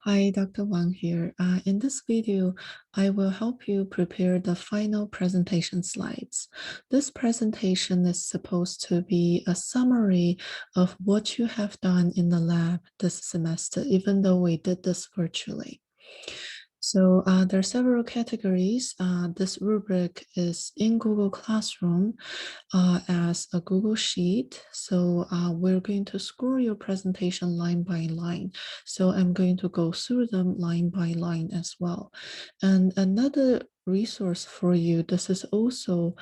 Hi, Dr. Wang here. In this video, I will help you prepare the final presentation slides. This presentation is supposed to be a summary of what you have done in the lab this semester, even though we did this virtually. So there are several categories. This rubric is in Google Classroom as a Google Sheet. So we're going to score your presentation line by line. So I'm going to go through them line by line as well. And another resource for you, this is also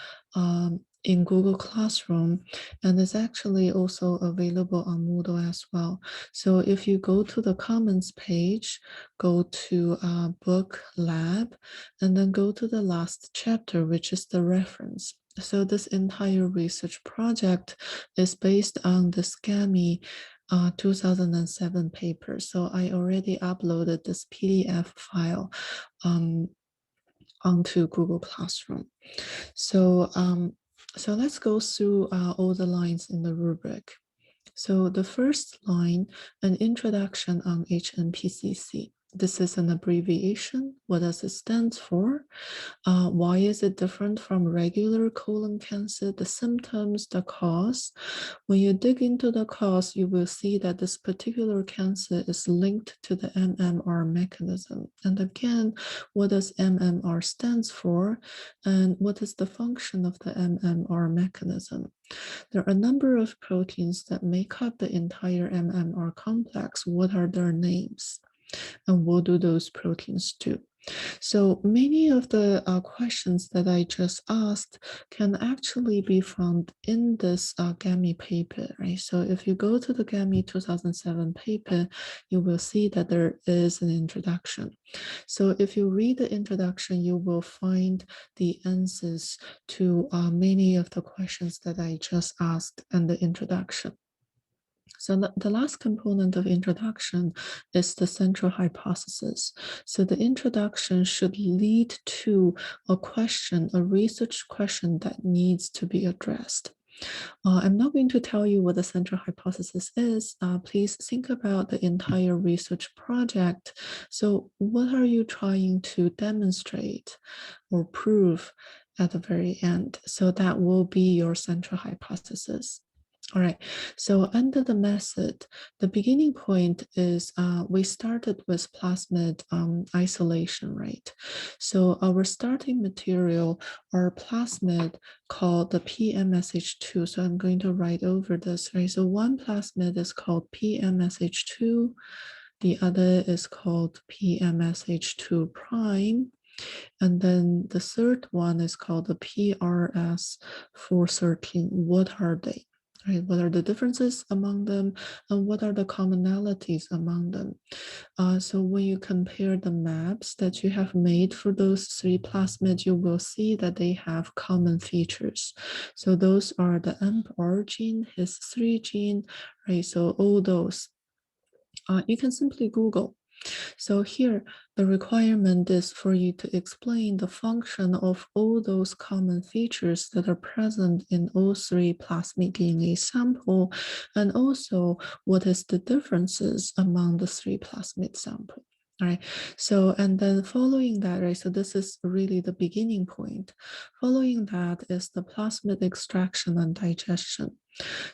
in Google Classroom, and it's actually also available on Moodle as well. So if you go to the Commons page, go to Book Lab, and then go to the last chapter, which is the reference. So this entire research project is based on the SCAMI 2007 paper. So I already uploaded this PDF file onto Google Classroom. So, so let's go through all the lines in the rubric. So the first line, an introduction on HNPCC. This is an abbreviation. What does it stand for? Why is it different from regular colon cancer? The symptoms, the cause. When you dig into the cause, you will see that this particular cancer is linked to the MMR mechanism. And again, what does MMR stands for? And what is the function of the MMR mechanism? There are a number of proteins that make up the entire MMR complex. What are their names? And what do those proteins do? So many of the questions that I just asked can actually be found in this GAMI paper, right? So if you go to the GAMI 2007 paper, you will see that there is an introduction. So if you read the introduction, you will find the answers to many of the questions that I just asked in the introduction. So the last component of introduction is the central hypothesis. So the introduction should lead to a question, a research question that needs to be addressed. I'm not going to tell you what the central hypothesis is. Please think about the entire research project. So what are you trying to demonstrate or prove at the very end? So that will be your central hypothesis. All right, so under the method, the beginning point is we started with plasmid isolation, right? So our starting material, our plasmid called the PMSH2. So I'm going to write over this, right? So one plasmid is called PMSH2, the other is called PMSH2 prime. And then the third one is called the PRS413. What are they? Right? What are the differences among them, and what are the commonalities among them? So when you compare the maps that you have made for those three plasmids, you will see that they have common features. So those are the mPOR gene, HIS3 gene, right? So all those. You can simply Google. So here, the requirement is for you to explain the function of all those common features that are present in all three plasmid DNA sample, and also what is the differences among the three plasmid sample. All right, so and then following that, right, so this is really the beginning point. Following that is the plasmid extraction and digestion.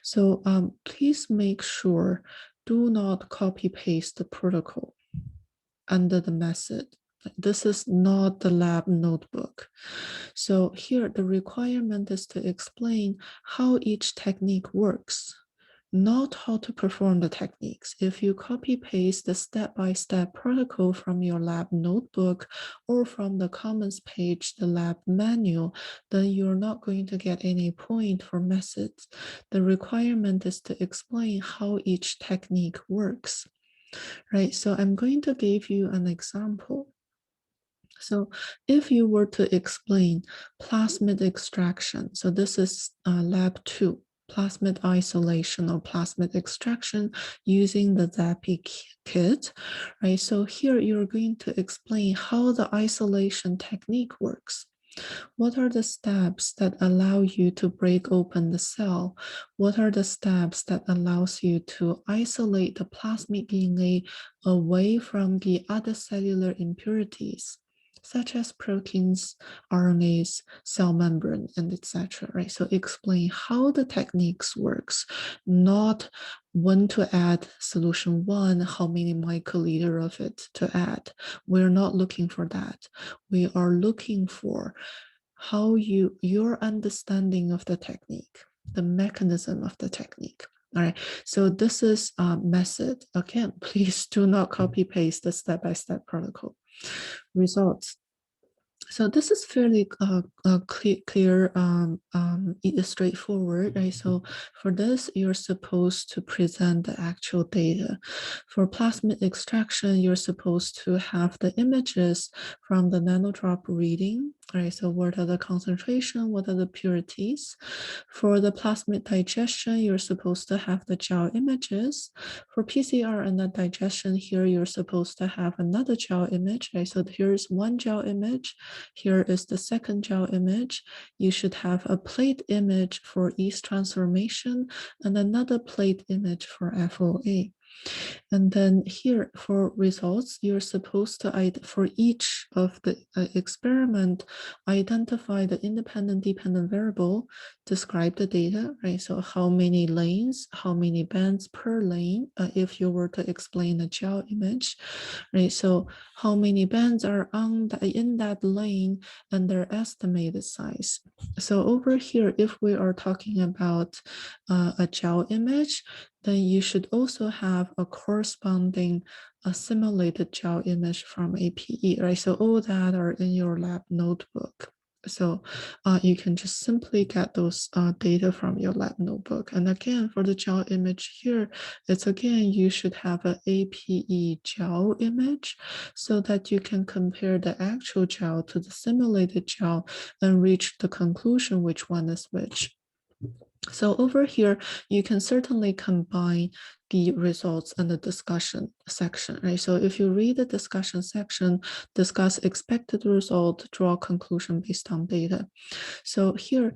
So please make sure do not copy paste the protocol under the method. This is not the lab notebook. So here the requirement is to explain how each technique works, not how to perform the techniques. If you copy paste the step-by-step protocol from your lab notebook or from the Commons page, the lab manual, then you're not going to get any point for methods. The requirement is to explain how each technique works. Right, so I'm going to give you an example. So if you were to explain plasmid extraction, so this is lab 2, plasmid isolation or plasmid extraction using the ZAPI kit, right? So here you're going to explain how the isolation technique works. What are the steps that allow you to break open the cell? What are the steps that allows you to isolate the plasmid DNA away from the other cellular impurities, such as proteins, RNAs, cell membrane, and etc. Right? So explain how the techniques works, not when to add solution one, how many microliter of it to add. We're not looking for that. We are looking for how your understanding of the technique, the mechanism of the technique. All right, so this is a method. Again, please do not copy paste the step-by-step protocol. Results. So this is fairly clear, straightforward, right? So for this, you're supposed to present the actual data. For plasmid extraction, you're supposed to have the images from the nanodrop reading, right? So what are the concentration, what are the purities? For the plasmid digestion, you're supposed to have the gel images. For PCR and the digestion here, you're supposed to have another gel image, right? So here's one gel image. Here is the second gel image. You should have a plate image for each transformation and another plate image for FOA. And then here for results, you're supposed to, for each of the experiment, identify the independent dependent variable, describe the data, right? So how many lanes, how many bands per lane, if you were to explain a gel image, right? So how many bands are in that lane and their estimated size. So over here, if we are talking about a gel image, then you should also have a corresponding simulated gel image from APE, right? So all that are in your lab notebook. So you can just simply get those data from your lab notebook. And again, for the gel image here, it's again, you should have an APE gel image so that you can compare the actual gel to the simulated gel and reach the conclusion which one is which. So over here, you can certainly combine the results and the discussion section, right? So if you read the discussion section, discuss expected result, draw conclusion based on data. So here,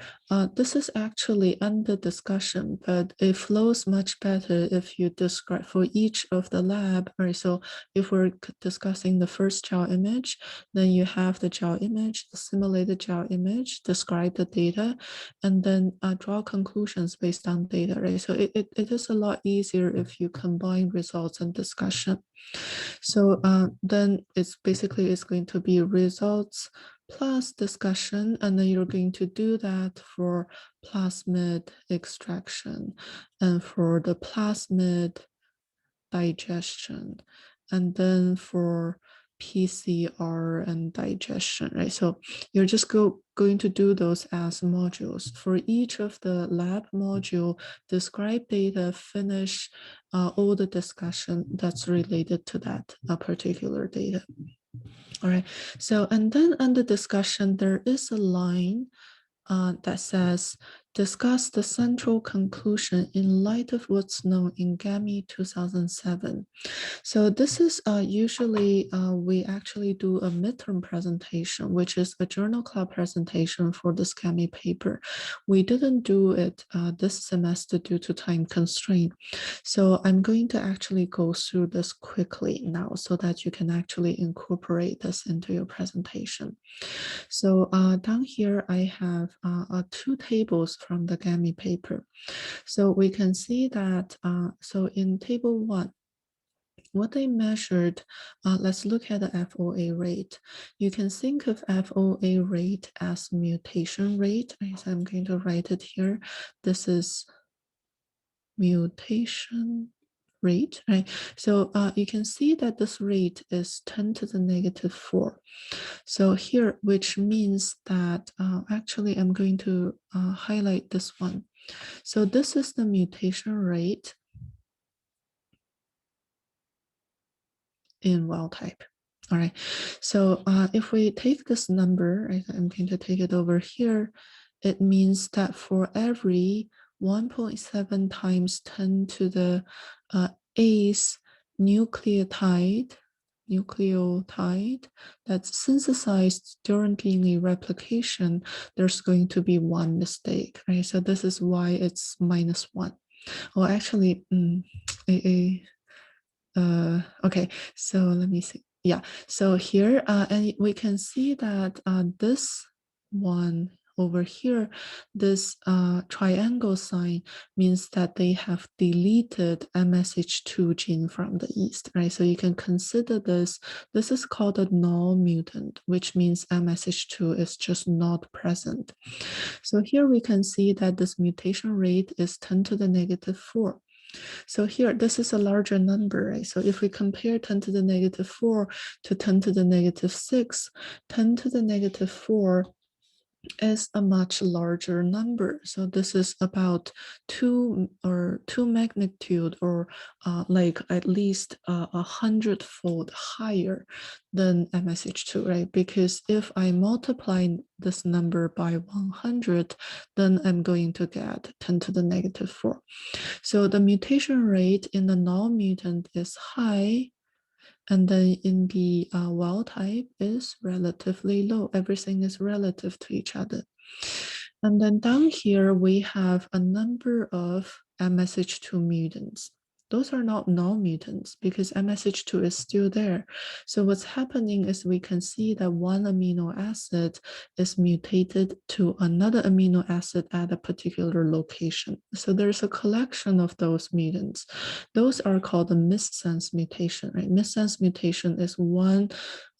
this is actually under discussion, but it flows much better if you describe for each of the lab, right? So if we're discussing the first gel image, then you have the gel image, the simulated gel image, describe the data, and then draw conclusions based on data, right? So it is a lot easier if you combine results and discussion. So then it's going to be results plus discussion, and then you're going to do that for plasmid extraction and for the plasmid digestion, and then for PCR and digestion, right? So you're just going to do those as modules. For each of the lab module, describe data, finish all the discussion that's related to that particular data. All right, so and then under discussion, there is a line that says, discuss the central conclusion in light of what's known in GAMI 2007. So this is usually we actually do a midterm presentation, which is a journal club presentation for the GAMI paper. We didn't do it this semester due to time constraint. So I'm going to actually go through this quickly now so that you can actually incorporate this into your presentation. So down here, I have two tables from the GAMI paper. So we can see that, so in table 1, what they measured, let's look at the FOA rate. You can think of FOA rate as mutation rate. Right? So I'm going to write it here. This is mutation rate, right? So you can see that this rate is 10 to the negative 4. So here, which means that actually I'm going to highlight this one. So this is the mutation rate in wild type. All right, so if we take this number, right, I'm going to take it over here, it means that for every 1.7 times 10 to the 8th nucleotide nucleotide that's synthesized during DNA replication, there's going to be one mistake, right? So this is why it's -1. Well, actually, okay, so let me see. Yeah, so here, and we can see that this one over here, this triangle sign means that they have deleted MSH2 gene from the yeast, right? So you can consider this is called a null mutant, which means MSH2 is just not present. So here we can see that this mutation rate is 10 to the -4. So here, this is a larger number, right? So if we compare 10 to the -4 to 10 to the -6, 10 to the -4 is a much larger number. So this is about two magnitude, or like at least 100-fold higher than MSH2, right? Because if I multiply this number by 100, then I'm going to get 10 to the -4. So the mutation rate in the null mutant is high, and then in the wild type is relatively low. Everything is relative to each other. And then down here, we have a number of MSH2 mutants. Those are not null mutants because MSH2 is still there. So what's happening is we can see that one amino acid is mutated to another amino acid at a particular location. So there's a collection of those mutants. Those are called the missense mutation, right? Missense mutation is one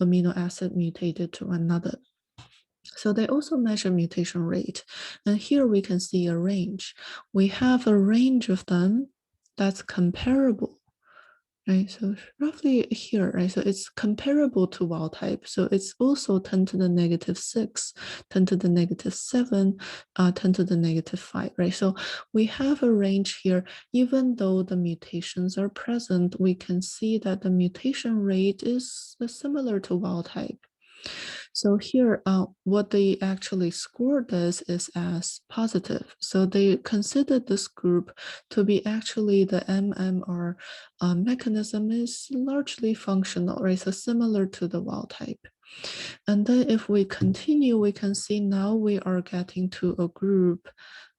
amino acid mutated to another. So they also measure mutation rate. And here we can see a range. We have a range of them that's comparable, right? So roughly here, right? So it's comparable to wild type. So it's also 10 to the -6, 10 to the -7, 10 to the -5, right? So we have a range here. Even though the mutations are present, we can see that the mutation rate is similar to wild type. So here, what they actually scored this is as positive. So they considered this group to be actually the MMR mechanism is largely functional, right? So similar to the wild type. And then if we continue, we can see now we are getting to a group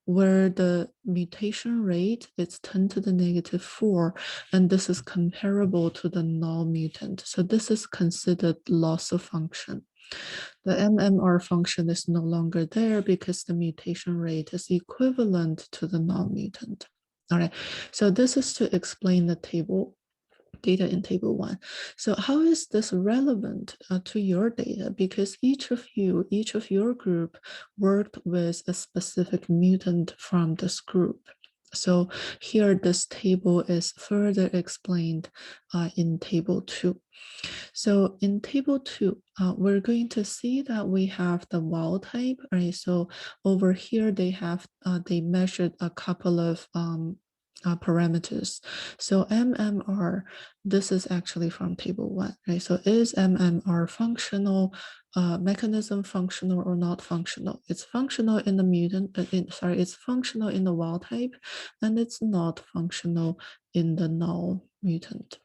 where the mutation rate is 10 to the -4, and this is comparable to the null mutant. So this is considered loss of function. The MMR function is no longer there because the mutation rate is equivalent to the null mutant. All right, so this is to explain the data in table 1. So how is this relevant to your data? Because each of your group worked with a specific mutant from this group. So here this table is further explained in table 2. So in table 2, we're going to see that we have the wild type, right? So over here they measured a couple of parameters. So MMR, this is actually from table 1, right? So is MMR functional, mechanism functional or not functional? It's functional in the mutant, it's functional in the wild type, and it's not functional in the null mutant.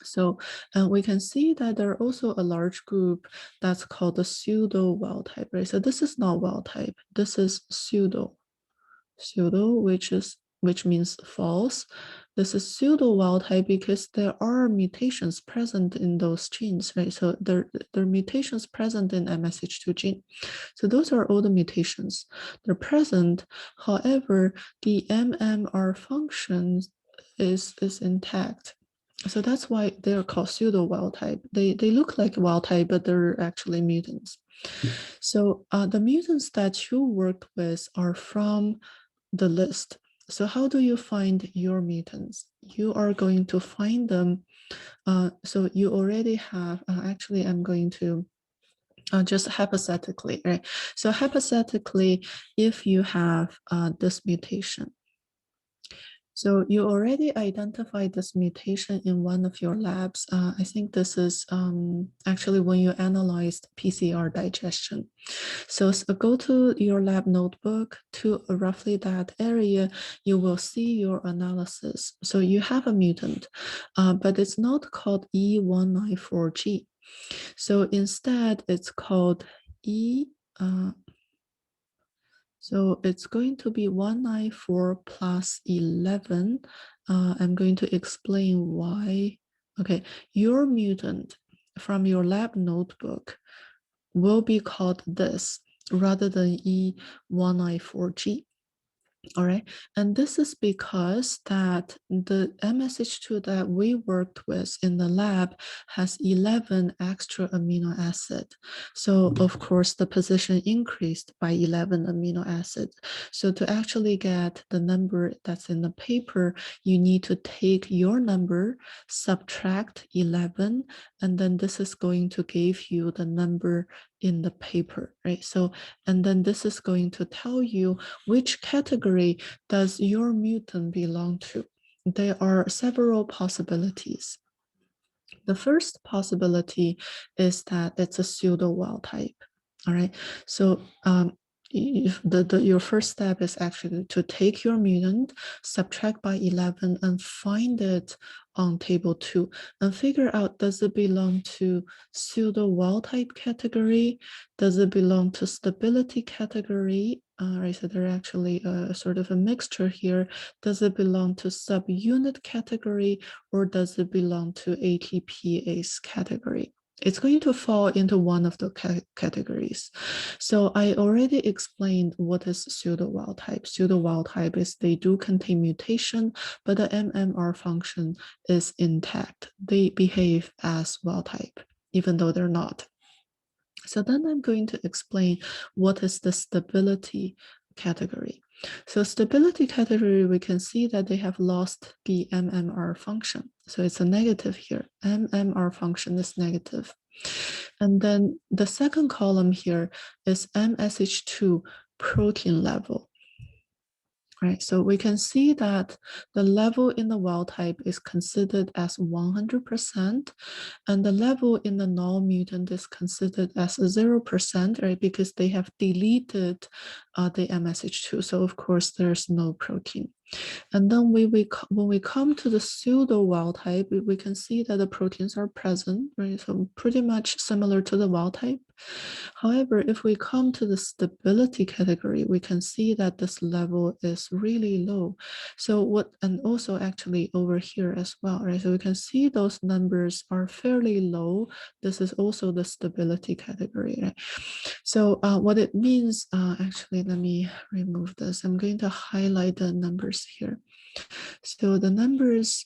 So we can see that there are also a large group that's called the pseudo wild type, right? So this is not wild type. This is pseudo, which means false. This is pseudo wild type because there are mutations present in those genes, right? So there are mutations present in MSH2 gene. So those are all the mutations. They're present. However, the MMR function is intact. So that's why they're called pseudo wild type. They look like wild type, but they're actually mutants. So the mutants that you worked with are from the list. So how do you find your mutants? You are going to find them. So you already have, actually, I'm going to just hypothetically, right? So hypothetically, if you have this mutation, So you already identified this mutation in one of your labs. I think this is actually when you analyzed PCR digestion. So go to your lab notebook to roughly that area, you will see your analysis. So you have a mutant, but it's not called E194G. So instead it's called E, so it's going to be 194 plus 11. I'm going to explain why. Okay, your mutant from your lab notebook will be called this rather than E194G. All right, and this is because that the MSH2 that we worked with in the lab has 11 extra amino acid. So of course the position increased by 11 amino acids. So to actually get the number that's in the paper, you need to take your number, subtract 11, and then this is going to give you the number in the paper, right? So, and then this is going to tell you which category does your mutant belong to. There are several possibilities. The first possibility is that it's a pseudo wild type. All right. So if your first step is actually to take your mutant, subtract by 11, and find it on table 2 and figure out, does it belong to pseudo wild type category? Does it belong to stability category? Right, so they're actually a sort of a mixture here. Does it belong to subunit category, or does it belong to ATPase category? It's going to fall into one of the categories. So I already explained what is pseudo wild type. Pseudo wild type is they do contain mutation, but the MMR function is intact. They behave as wild type, even though they're not. So then I'm going to explain what is the stability category. So stability category, we can see that they have lost the MMR function. So it's a negative here. MMR function is negative. And then the second column here is MSH2 protein level. Right, so we can see that the level in the wild type is considered as 100%, and the level in the null mutant is considered as 0%, right? Because they have deleted the MSH2. So of course, there's no protein. And then when we come to the pseudo wild type, we can see that the proteins are present, right? So pretty much similar to the wild type. However, if we come to the stability category, we can see that this level is really low. So and also actually over here as well, right? So we can see those numbers are fairly low. This is also the stability category, right? So what it means, actually, let me remove this. I'm going to highlight the numbers here. So the numbers,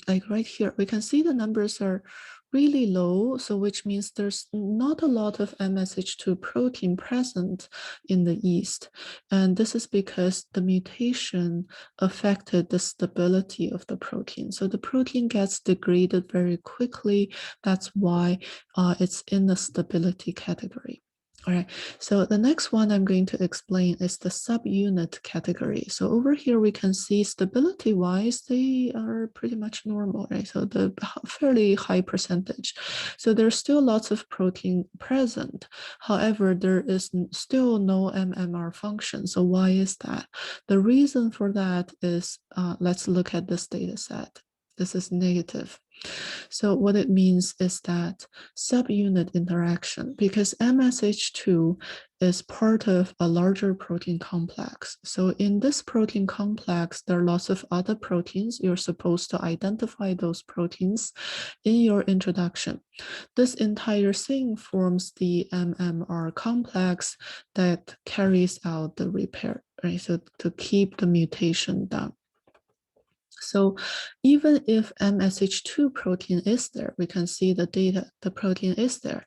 like right here, we can see the numbers are really low, so which means there's not a lot of MSH2 protein present in the yeast. And this is because the mutation affected the stability of the protein. So the protein gets degraded very quickly. That's why it's in the stability category. All right, so the next one I'm going to explain is the subunit category. So over here, we can see stability-wise, they are pretty much normal, right? So the fairly high percentage. So there's still lots of protein present. However, there is still no MMR function. So why is that? The reason for that is, let's look at this data set. This is negative. So what it means is that subunit interaction, because MSH2 is part of a larger protein complex. So in this protein complex, there are lots of other proteins. You're supposed to identify those proteins in your introduction. This entire thing forms the MMR complex that carries out the repair, right? So to keep the mutation down. So even if MSH2 protein is there, we can see the data, the protein is there,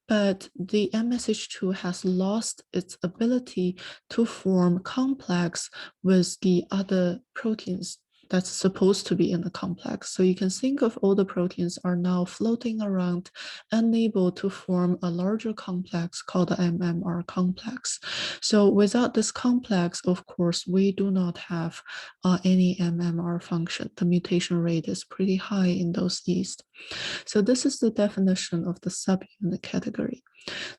but the MSH2 has lost its ability to form complex with the other proteins that's supposed to be in the complex. So you can think of all the proteins are now floating around, unable to form a larger complex called the MMR complex. So without this complex, of course, we do not have any MMR function. The mutation rate is pretty high in those yeast. So this is the definition of the subunit category.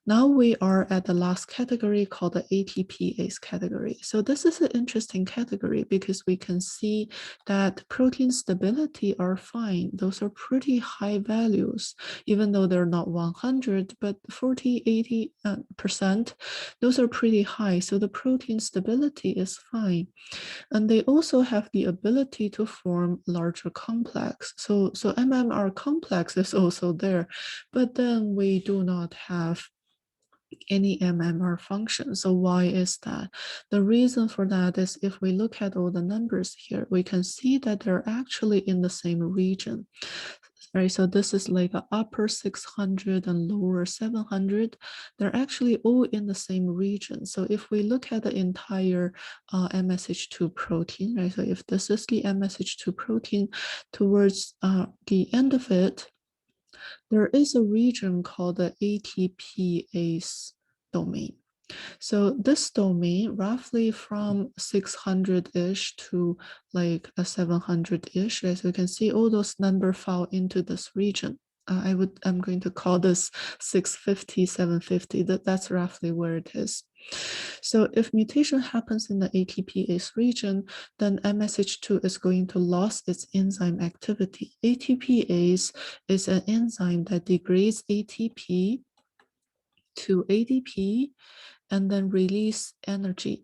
Now we are at the last category called the ATPase category. So this is an interesting category because we can see that protein stability are fine. Those are pretty high values, even though they're not 100, but 40, 80%, those are pretty high. So the protein stability is fine. And they also have the ability to form larger complex. So MMR complex is also there, but then we do not have any MMR function. So why is that? The reason for that is if we look at all the numbers here, we can see that they're actually in the same region. Right, so this is like an upper 600 and lower 700. They're actually all in the same region. So if we look at the entire MSH2 protein, right, so if this is the MSH2 protein, towards the end of it, there is a region called the ATPase domain. So this domain, roughly from 600-ish to like a 700-ish, as you can see, all those numbers fall into this region. I'm going to call this 650, 750. That's roughly where it is. So if mutation happens in the ATPase region, then MSH2 is going to lose its enzyme activity. ATPase is an enzyme that degrades ATP to ADP and then release energy.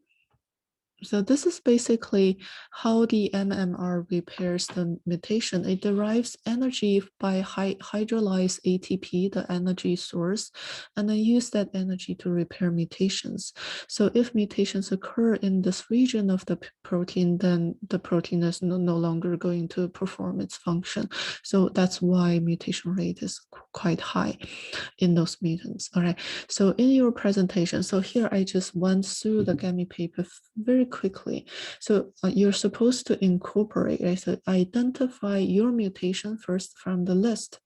So this is basically how the MMR repairs the mutation. It derives energy by hydrolyze ATP, the energy source, and then use that energy to repair mutations. So if mutations occur in this region of the protein, then the protein is no longer going to perform its function. So that's why mutation rate is quite high in those mutants. All right. So in your presentation, so here I just went through the GAMI paper very quickly. So you're supposed to incorporate, right? So identify your mutation first from the list,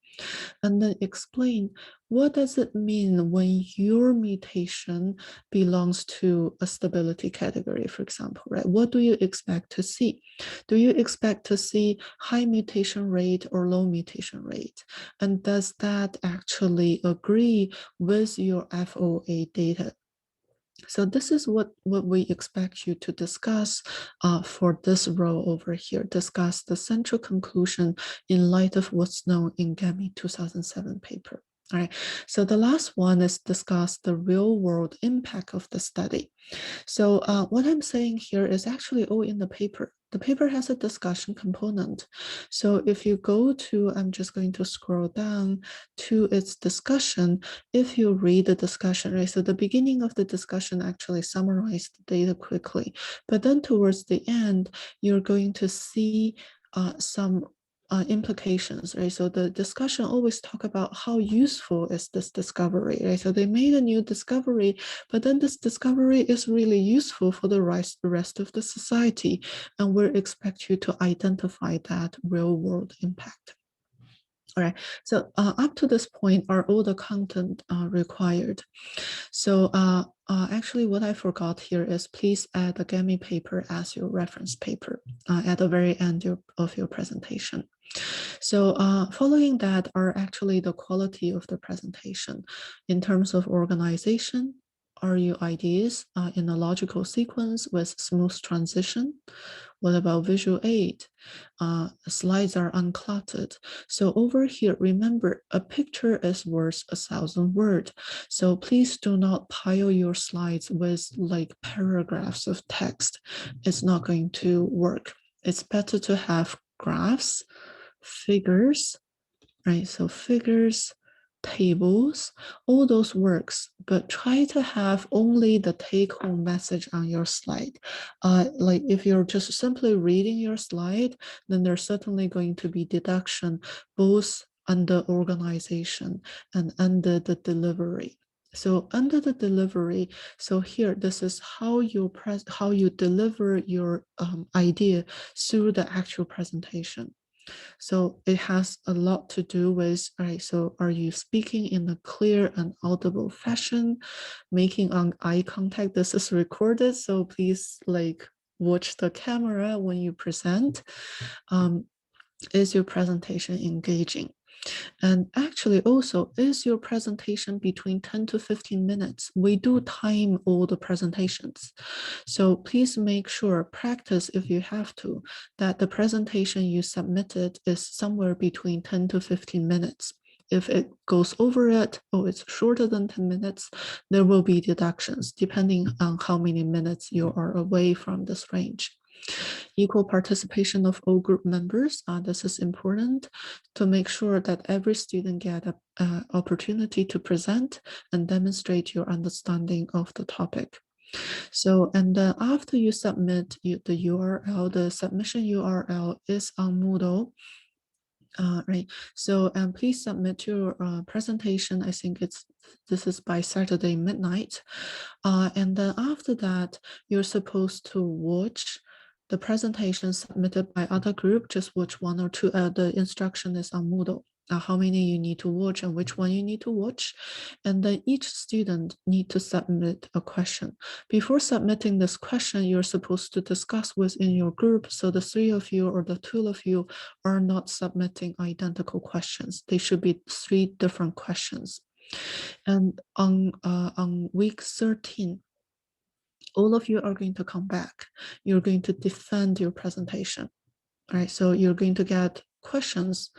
and then explain what does it mean when your mutation belongs to a stability category, for example, right? What do you expect to see? Do you expect to see high mutation rate or low mutation rate? And does that actually agree with your FOA data? So this is what we expect you to discuss for this row over here. Discuss the central conclusion in light of what's known in GAMI 2007 paper. All right, so the last one is discuss the real world impact of the study. So what I'm saying here is actually all in the paper. The paper has a discussion component. So if you go to, I'm just going to scroll down to its discussion. If you read the discussion, right? So the beginning of the discussion actually summarized the data quickly, but then towards the end, you're going to see some implications, right? So the discussion always talk about how useful is this discovery, right? So they made a new discovery, but then this discovery is really useful for the rest of the society, and we expect you to identify that real world impact. All right, so up to this point are all the content required. So actually what I forgot here is please add the GAMI paper as your reference paper at the very end of your presentation. So following that are actually the quality of the presentation in terms of organization. Are your ideas in a logical sequence with smooth transition? What about visual aid? Slides are uncluttered. So over here, remember, a picture is worth 1,000 words. So please do not pile your slides with like paragraphs of text. It's not going to work. It's better to have graphs, figures, right? So figures, tables, all those works, but try to have only the take-home message on your slide. Like if you're just simply reading your slide, then there's certainly going to be deduction both under organization and under the delivery. So under the delivery, so here, this is how you deliver your idea through the actual presentation. So it has a lot to do with, all right, so are you speaking in a clear and audible fashion, making eye contact? This is recorded, so please like watch the camera when you present. Is your presentation engaging? And actually also, is your presentation between 10 to 15 minutes? We do time all the presentations. So please make sure, practice if you have to, that the presentation you submitted is somewhere between 10 to 15 minutes. If it goes over it, or it's shorter than 10 minutes, there will be deductions depending on how many minutes you are away from this range. Equal participation of all group members. This is important to make sure that every student get an opportunity to present and demonstrate your understanding of the topic. So, and then after you submit the URL, the submission URL is on Moodle. Right. So, please submit your presentation. I think this is by Saturday midnight. And then after that, you're supposed to watch the presentation submitted by other group. Just watch one or two. The instruction is on Moodle. How many you need to watch and which one you need to watch. And then each student need to submit a question. Before submitting this question, you're supposed to discuss within your group. So the 3 of you or the 2 of you are not submitting identical questions. They should be 3 different questions. And on week 13, all of you are going to come back. You're going to defend your presentation. All right, so you're going to get questions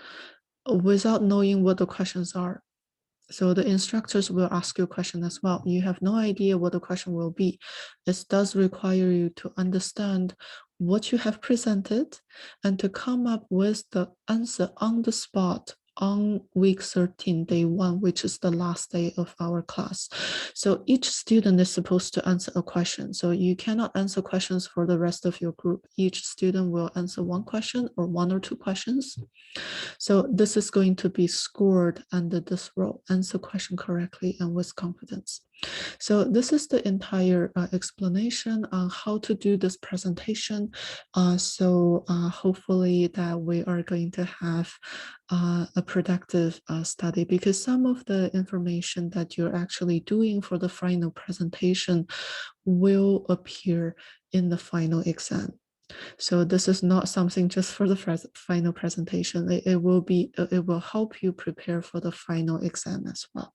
without knowing what the questions are. So the instructors will ask you a question as well. You have no idea what the question will be. This does require you to understand what you have presented and to come up with the answer on the spot on week 13, day 1, which is the last day of our class. So each student is supposed to answer a question. So you cannot answer questions for the rest of your group. Each student will answer one question or 1 or 2 questions. So this is going to be scored under this role, answer question correctly and with confidence. So this is the entire explanation on how to do this presentation. So hopefully that we are going to have a productive study, because some of the information that you're actually doing for the final presentation will appear in the final exam. So this is not something just for the final presentation. It will help you prepare for the final exam as well.